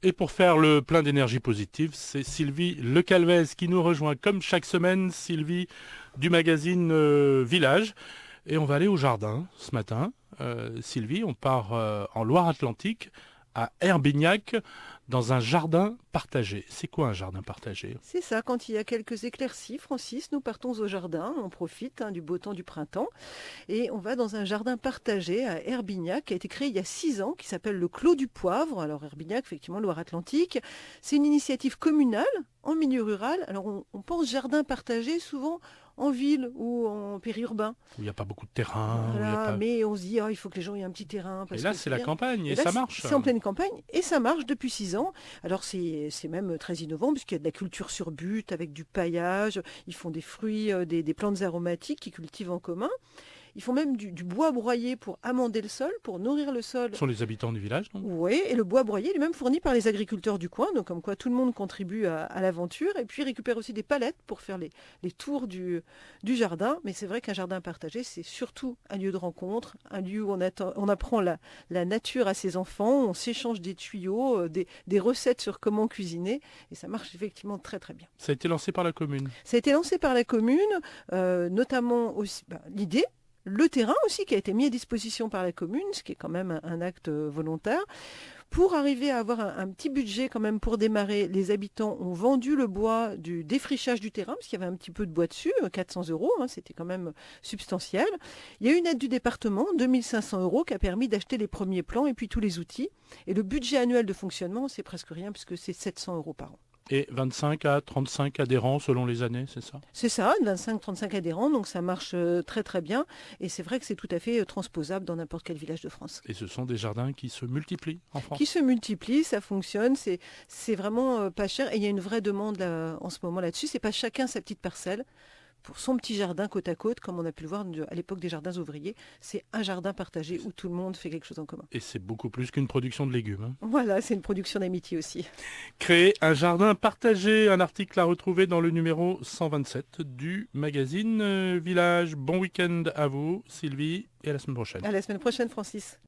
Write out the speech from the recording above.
Et pour faire le plein d'énergie positive, c'est Sylvie Lecalvez qui nous rejoint comme chaque semaine. Sylvie du magazine Village. Et on va aller au jardin ce matin. Sylvie, on part en Loire-Atlantique, à Herbignac, dans un jardin partagé. C'est quoi un jardin partagé? C'est ça, quand il y a quelques éclaircies, Francis, nous partons au jardin, on profite du beau temps du printemps et on va dans un jardin partagé à Herbignac qui a été créé il y a 6 ans, qui s'appelle le Clos du Poivre. Alors Herbignac, effectivement, Loire-Atlantique, c'est une initiative communale en milieu rural. Alors on pense jardin partagé souvent en ville ou en périurbain. Où il n'y a pas beaucoup de terrain, où il y a Voilà, pas... mais on se dit, il faut que les gens aient un petit terrain. Et Parce là, que c'est c'est la bien. campagne, et Et là, ça marche. c'est en pleine campagne et ça marche depuis 6 ans. Alors c'est même très innovant puisqu'il y a de la culture sur butte avec du paillage. Ils font des fruits, des plantes aromatiques qu'ils cultivent en commun. Ils font même du bois broyé pour amender le sol, pour nourrir le sol. Ce sont les habitants du village, non? Oui, et le bois broyé il est même fourni par les agriculteurs du coin, donc comme quoi tout le monde contribue à l'aventure, et puis récupère aussi des palettes pour faire les tours du jardin. Mais c'est vrai qu'un jardin partagé, c'est surtout un lieu de rencontre, un lieu où on apprend la nature à ses enfants, on s'échange des tuyaux, des recettes sur comment cuisiner, et ça marche effectivement très très bien. Ça a été lancé par la commune. Ça a été lancé par la commune, notamment aussi l'idée. Le terrain aussi qui a été mis à disposition par la commune, ce qui est quand même un acte volontaire. Pour arriver à avoir un petit budget quand même pour démarrer, les habitants ont vendu le bois du défrichage du terrain, parce qu'il y avait un petit peu de bois dessus, 400 euros, c'était quand même substantiel. Il y a eu une aide du département, 2500 euros, qui a permis d'acheter les premiers plans et puis tous les outils. Et le budget annuel de fonctionnement, c'est presque rien, puisque c'est 700 euros par an. Et 25 à 35 adhérents selon les années, c'est ça? C'est ça, 25-35 adhérents, donc ça marche très très bien. Et c'est vrai que c'est tout à fait transposable dans n'importe quel village de France. Et ce sont des jardins qui se multiplient en France. Qui se multiplient, ça fonctionne, c'est vraiment pas cher. Et il y a une vraie demande là, en ce moment là-dessus. C'est pas chacun sa petite parcelle. Pour son petit jardin côte à côte, comme on a pu le voir à l'époque des jardins ouvriers, c'est un jardin partagé où tout le monde fait quelque chose en commun. Et c'est beaucoup plus qu'une production de légumes. Voilà, c'est une production d'amitié aussi. Créer un jardin partagé, un article à retrouver dans le numéro 127 du magazine Village. Bon week-end à vous, Sylvie, et à la semaine prochaine. À la semaine prochaine, Francis.